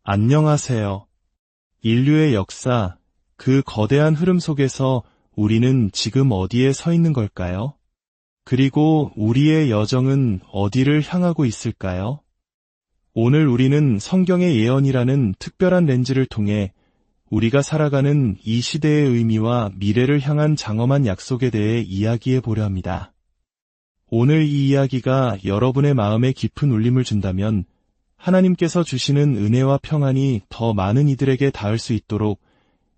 안녕하세요. 인류의 역사, 그 거대한 흐름 속에서 우리는 지금 어디에 서 있는 걸까요? 그리고 우리의 여정은 어디를 향하고 있을까요? 오늘 우리는 성경의 예언이라는 특별한 렌즈를 통해 우리가 살아가는 이 시대의 의미와 미래를 향한 장엄한 약속에 대해 이야기해 보려 합니다. 오늘 이 이야기가 여러분의 마음에 깊은 울림을 준다면 하나님께서 주시는 은혜와 평안이 더 많은 이들에게 닿을 수 있도록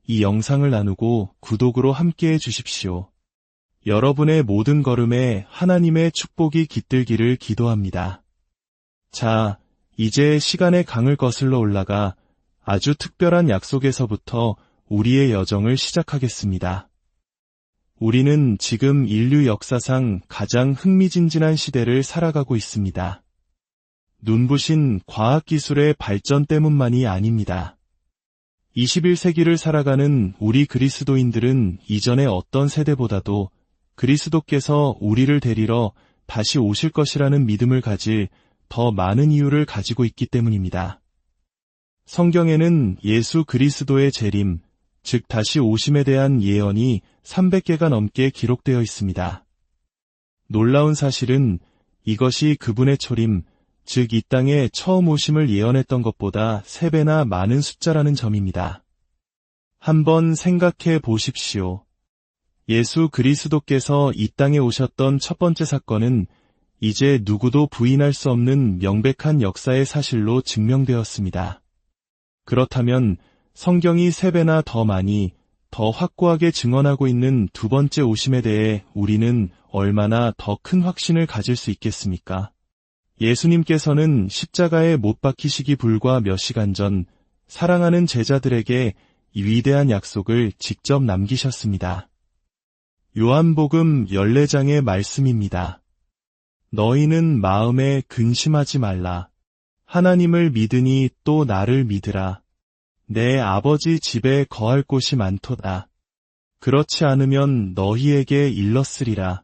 이 영상을 나누고 구독으로 함께해 주십시오. 여러분의 모든 걸음에 하나님의 축복이 깃들기를 기도합니다. 자, 이제 시간의 강을 거슬러 올라가 아주 특별한 약속에서부터 우리의 여정을 시작하겠습니다. 우리는 지금 인류 역사상 가장 흥미진진한 시대를 살아가고 있습니다. 눈부신 과학기술의 발전 때문만이 아닙니다. 21세기를 살아가는 우리 그리스도인들은 이전의 어떤 세대보다도 그리스도께서 우리를 데리러 다시 오실 것이라는 믿음을 가질 더 많은 이유를 가지고 있기 때문입니다. 성경에는 예수 그리스도의 재림, 즉 다시 오심에 대한 예언이 300개가 넘게 기록되어 있습니다. 놀라운 사실은 이것이 그분의 초림, 즉 이 땅에 처음 오심을 예언했던 것보다 3배나 많은 숫자라는 점입니다. 한번 생각해 보십시오. 예수 그리스도께서 이 땅에 오셨던 첫 번째 사건은 이제 누구도 부인할 수 없는 명백한 역사의 사실로 증명되었습니다. 그렇다면 성경이 3배나 더 많이, 더 확고하게 증언하고 있는 두 번째 오심에 대해 우리는 얼마나 더 큰 확신을 가질 수 있겠습니까? 예수님께서는 십자가에 못 박히시기 불과 몇 시간 전 사랑하는 제자들에게 이 위대한 약속을 직접 남기셨습니다. 요한복음 14장의 말씀입니다. 너희는 마음에 근심하지 말라. 하나님을 믿으니 또 나를 믿으라. 내 아버지 집에 거할 곳이 많도다. 그렇지 않으면 너희에게 일렀으리라.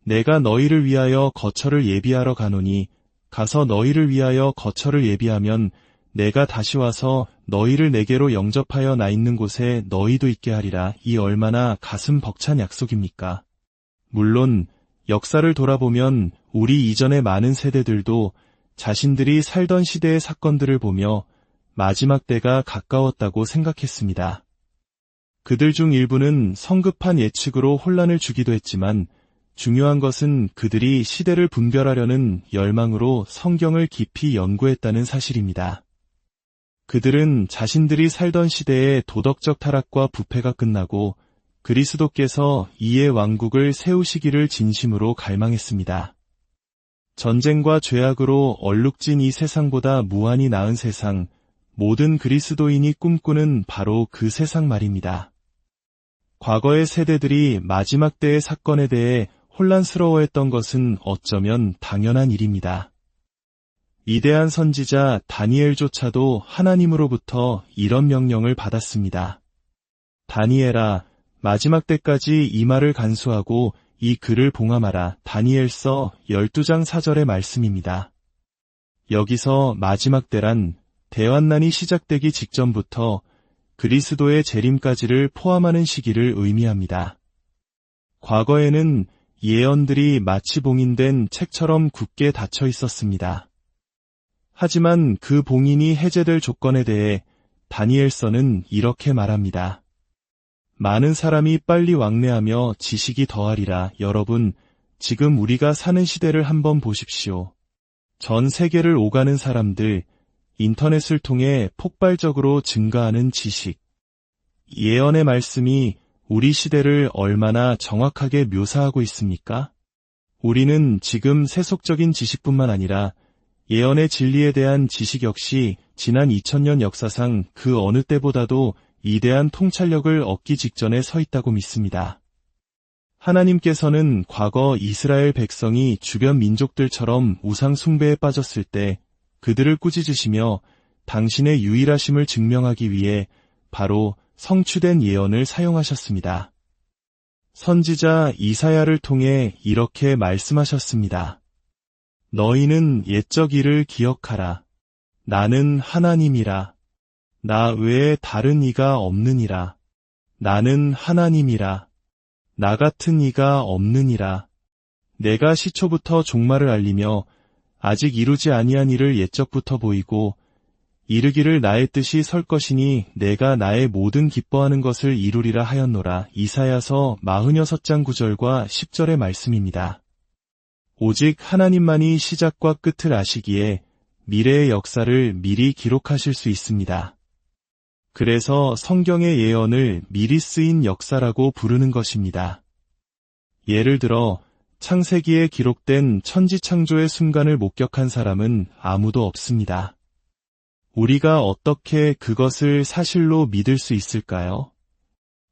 내가 너희를 위하여 거처를 예비하러 가노니 가서 너희를 위하여 거처를 예비하면 내가 다시 와서 너희를 내게로 영접하여 나 있는 곳에 너희도 있게 하리라. 이 얼마나 가슴 벅찬 약속입니까? 물론 역사를 돌아보면 우리 이전의 많은 세대들도 자신들이 살던 시대의 사건들을 보며 마지막 때가 가까웠다고 생각했습니다. 그들 중 일부는 성급한 예측으로 혼란을 주기도 했지만 중요한 것은 그들이 시대를 분별하려는 열망으로 성경을 깊이 연구했다는 사실입니다. 그들은 자신들이 살던 시대의 도덕적 타락과 부패가 끝나고 그리스도께서 이의 왕국을 세우시기를 진심으로 갈망했습니다. 전쟁과 죄악으로 얼룩진 이 세상보다 무한히 나은 세상, 모든 그리스도인이 꿈꾸는 바로 그 세상 말입니다. 과거의 세대들이 마지막 때의 사건에 대해 혼란스러워했던 것은 어쩌면 당연한 일입니다. 위대한 선지자 다니엘조차도 하나님으로부터 이런 명령을 받았습니다. 다니엘아, 마지막 때까지 이 말을 간수하고 이 글을 봉함하라. 다니엘서 12장 4절의 말씀입니다. 여기서 마지막 때란 대환난이 시작되기 직전부터 그리스도의 재림까지를 포함하는 시기를 의미합니다. 과거에는 예언들이 마치 봉인된 책처럼 굳게 닫혀 있었습니다. 하지만 그 봉인이 해제될 조건에 대해 다니엘서는 이렇게 말합니다. 많은 사람이 빨리 왕래하며 지식이 더하리라. 여러분, 지금 우리가 사는 시대를 한번 보십시오. 전 세계를 오가는 사람들, 인터넷을 통해 폭발적으로 증가하는 지식. 예언의 말씀이 우리 시대를 얼마나 정확하게 묘사하고 있습니까? 우리는 지금 세속적인 지식뿐만 아니라 예언의 진리에 대한 지식 역시 지난 2000년 역사상 그 어느 때보다도 위대한 통찰력을 얻기 직전에 서 있다고 믿습니다. 하나님께서는 과거 이스라엘 백성이 주변 민족들처럼 우상 숭배에 빠졌을 때 그들을 꾸짖으시며 당신의 유일하심을 증명하기 위해 바로 성취된 예언을 사용하셨습니다. 선지자 이사야를 통해 이렇게 말씀하셨습니다. 너희는 옛적 일을 기억하라. 나는 하나님이라. 나 외에 다른 이가 없느니라. 나는 하나님이라. 나 같은 이가 없느니라. 내가 시초부터 종말을 알리며 아직 이루지 아니한 일을 옛적부터 보이고 이르기를 나의 뜻이 설 것이니 내가 나의 모든 기뻐하는 것을 이루리라 하였노라. 이사야서 46장 9절과 10절의 말씀입니다. 오직 하나님만이 시작과 끝을 아시기에 미래의 역사를 미리 기록하실 수 있습니다. 그래서 성경의 예언을 미리 쓰인 역사라고 부르는 것입니다. 예를 들어 창세기에 기록된 천지창조의 순간을 목격한 사람은 아무도 없습니다. 우리가 어떻게 그것을 사실로 믿을 수 있을까요?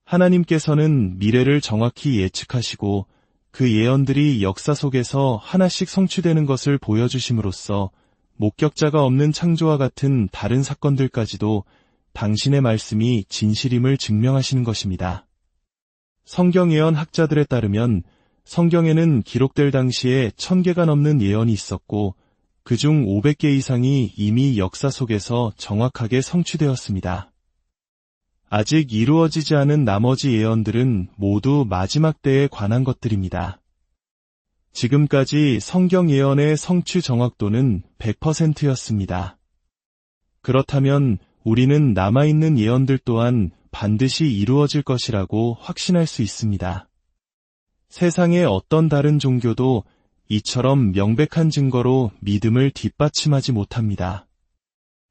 하나님께서는 미래를 정확히 예측하시고 그 예언들이 역사 속에서 하나씩 성취되는 것을 보여주심으로써 목격자가 없는 창조와 같은 다른 사건들까지도 당신의 말씀이 진실임을 증명하시는 것입니다. 성경 예언 학자들에 따르면 성경에는 기록될 당시에 1000개가 넘는 예언이 있었고 그중 500개 이상이 이미 역사 속에서 정확하게 성취되었습니다. 아직 이루어지지 않은 나머지 예언들은 모두 마지막 때에 관한 것들입니다. 지금까지 성경 예언의 성취 정확도는 100%였습니다. 그렇다면 우리는 남아있는 예언들 또한 반드시 이루어질 것이라고 확신할 수 있습니다. 세상의 어떤 다른 종교도 이처럼 명백한 증거로 믿음을 뒷받침하지 못합니다.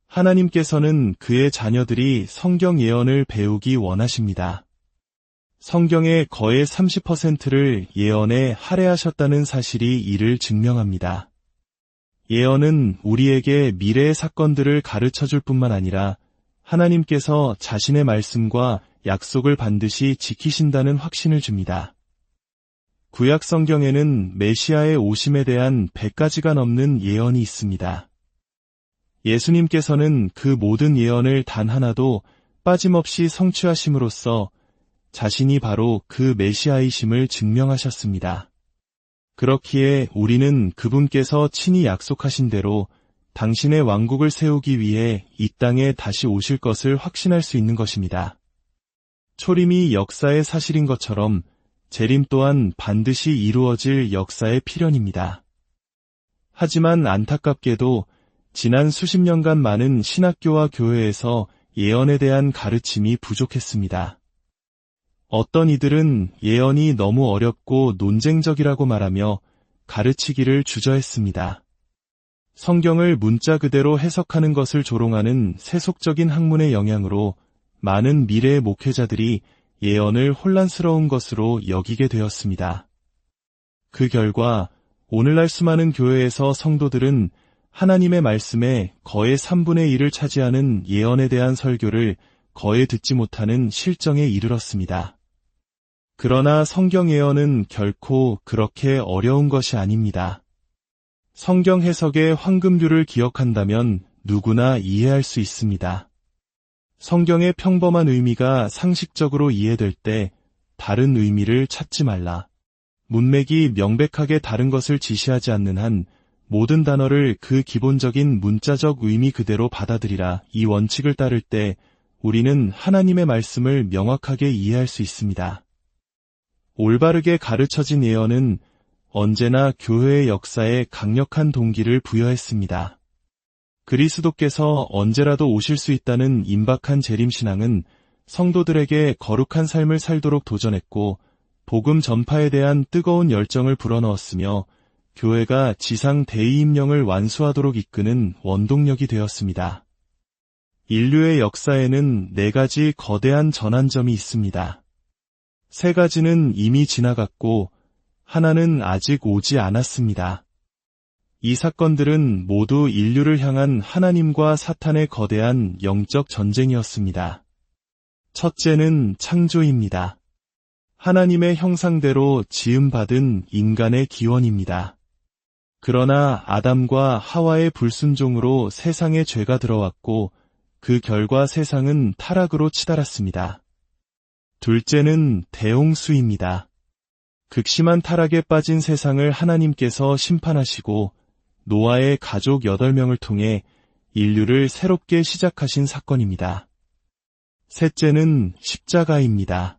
하나님께서는 그의 자녀들이 성경 예언을 배우기 원하십니다. 성경의 거의 30%를 예언에 할애하셨다는 사실이 이를 증명합니다. 예언은 우리에게 미래의 사건들을 가르쳐줄 뿐만 아니라 하나님께서 자신의 말씀과 약속을 반드시 지키신다는 확신을 줍니다. 구약 성경에는 메시아의 오심에 대한 100가지가 넘는 예언이 있습니다. 예수님께서는 그 모든 예언을 단 하나도 빠짐없이 성취하심으로써 자신이 바로 그 메시아이심을 증명하셨습니다. 그렇기에 우리는 그분께서 친히 약속하신 대로 당신의 왕국을 세우기 위해 이 땅에 다시 오실 것을 확신할 수 있는 것입니다. 초림이 역사의 사실인 것처럼 재림 또한 반드시 이루어질 역사의 필연입니다. 하지만 안타깝게도 지난 수십 년간 많은 신학교와 교회에서 예언에 대한 가르침이 부족했습니다. 어떤 이들은 예언이 너무 어렵고 논쟁적이라고 말하며 가르치기를 주저했습니다. 성경을 문자 그대로 해석하는 것을 조롱하는 세속적인 학문의 영향으로 많은 미래의 목회자들이 예언을 혼란스러운 것으로 여기게 되었습니다. 그 결과 오늘날 수많은 교회에서 성도들은 하나님의 말씀의 거의 3분의 1을 차지하는 예언에 대한 설교를 거의 듣지 못하는 실정에 이르렀습니다. 그러나 성경 예언은 결코 그렇게 어려운 것이 아닙니다. 성경 해석의 황금률을 기억한다면 누구나 이해할 수 있습니다. 성경의 평범한 의미가 상식적으로 이해될 때 다른 의미를 찾지 말라. 문맥이 명백하게 다른 것을 지시하지 않는 한 모든 단어를 그 기본적인 문자적 의미 그대로 받아들이라. 이 원칙을 따를 때 우리는 하나님의 말씀을 명확하게 이해할 수 있습니다. 올바르게 가르쳐진 예언은 언제나 교회의 역사에 강력한 동기를 부여했습니다. 그리스도께서 언제라도 오실 수 있다는 임박한 재림신앙은 성도들에게 거룩한 삶을 살도록 도전했고 복음 전파에 대한 뜨거운 열정을 불어넣었으며 교회가 지상 대의임령을 완수하도록 이끄는 원동력이 되었습니다. 인류의 역사에는 4가지 거대한 전환점이 있습니다. 3가지는 이미 지나갔고 하나는 아직 오지 않았습니다. 이 사건들은 모두 인류를 향한 하나님과 사탄의 거대한 영적 전쟁이었습니다. 첫째는 창조입니다. 하나님의 형상대로 지음받은 인간의 기원입니다. 그러나 아담과 하와의 불순종으로 세상에 죄가 들어왔고 그 결과 세상은 타락으로 치달았습니다. 둘째는 대홍수입니다. 극심한 타락에 빠진 세상을 하나님께서 심판하시고 노아의 가족 8명을 통해 인류를 새롭게 시작하신 사건입니다. 셋째는 십자가입니다.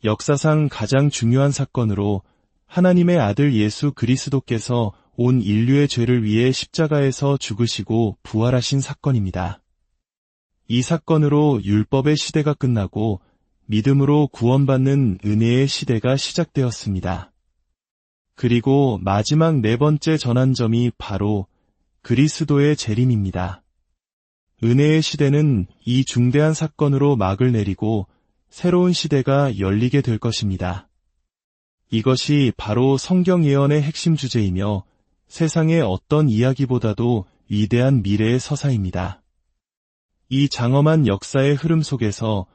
역사상 가장 중요한 사건으로 하나님의 아들 예수 그리스도께서 온 인류의 죄를 위해 십자가에서 죽으시고 부활하신 사건입니다. 이 사건으로 율법의 시대가 끝나고 믿음으로 구원받는 은혜의 시대가 시작되었습니다. 그리고 마지막 네 번째 전환점이 바로 그리스도의 재림입니다. 은혜의 시대는 이 중대한 사건으로 막을 내리고 새로운 시대가 열리게 될 것입니다. 이것이 바로 성경 예언의 핵심 주제이며 세상의 어떤 이야기보다도 위대한 미래의 서사입니다. 이 장엄한 역사의 흐름 속에서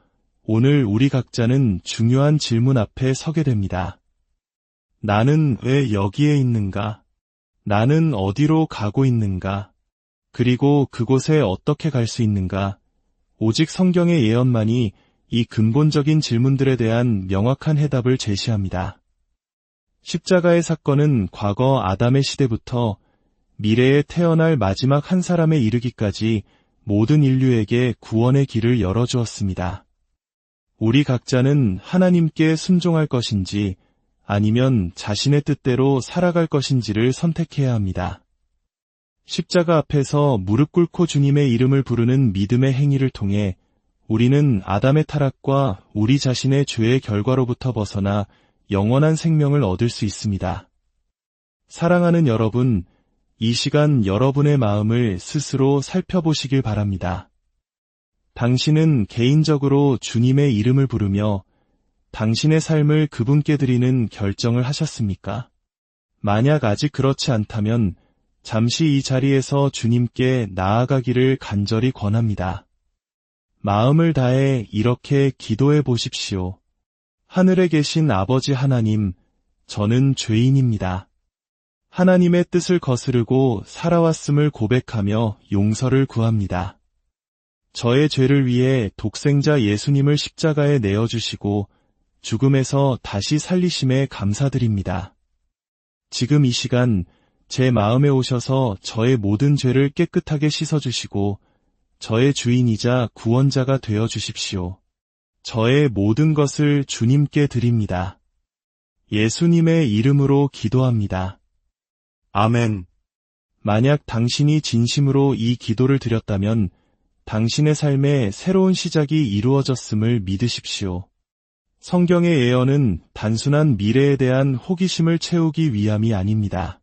오늘 우리 각자는 중요한 질문 앞에 서게 됩니다. 나는 왜 여기에 있는가? 나는 어디로 가고 있는가? 그리고 그곳에 어떻게 갈 수 있는가? 오직 성경의 예언만이 이 근본적인 질문들에 대한 명확한 해답을 제시합니다. 십자가의 사건은 과거 아담의 시대부터 미래에 태어날 마지막 한 사람에 이르기까지 모든 인류에게 구원의 길을 열어주었습니다. 우리 각자는 하나님께 순종할 것인지 아니면 자신의 뜻대로 살아갈 것인지를 선택해야 합니다. 십자가 앞에서 무릎 꿇고 주님의 이름을 부르는 믿음의 행위를 통해 우리는 아담의 타락과 우리 자신의 죄의 결과로부터 벗어나 영원한 생명을 얻을 수 있습니다. 사랑하는 여러분, 이 시간 여러분의 마음을 스스로 살펴보시길 바랍니다. 당신은 개인적으로 주님의 이름을 부르며 당신의 삶을 그분께 드리는 결정을 하셨습니까? 만약 아직 그렇지 않다면 잠시 이 자리에서 주님께 나아가기를 간절히 권합니다. 마음을 다해 이렇게 기도해 보십시오. 하늘에 계신 아버지 하나님, 저는 죄인입니다. 하나님의 뜻을 거스르고 살아왔음을 고백하며 용서를 구합니다. 저의 죄를 위해 독생자 예수님을 십자가에 내어주시고 죽음에서 다시 살리심에 감사드립니다. 지금 이 시간 제 마음에 오셔서 저의 모든 죄를 깨끗하게 씻어주시고 저의 주인이자 구원자가 되어 주십시오. 저의 모든 것을 주님께 드립니다. 예수님의 이름으로 기도합니다. 아멘. 만약 당신이 진심으로 이 기도를 드렸다면 당신의 삶에 새로운 시작이 이루어졌음을 믿으십시오. 성경의 예언은 단순한 미래에 대한 호기심을 채우기 위함이 아닙니다.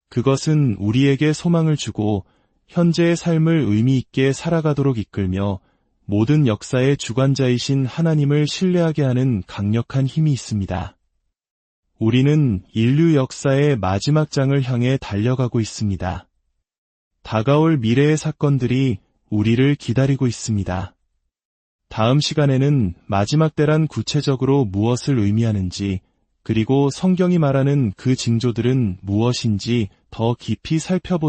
그것은 우리에게 소망을 주고 현재의 삶을 의미 있게 살아가도록 이끌며 모든 역사의 주관자이신 하나님을 신뢰하게 하는 강력한 힘이 있습니다. 우리는 인류 역사의 마지막 장을 향해 달려가고 있습니다. 다가올 미래의 사건들이 우리를 기다리고 있습니다. 다음 시간에는 마지막 때란 구체적으로 무엇을 의미하는지, 그리고 성경이 말하는 그 징조들은 무엇인지 더 깊이 살펴보도록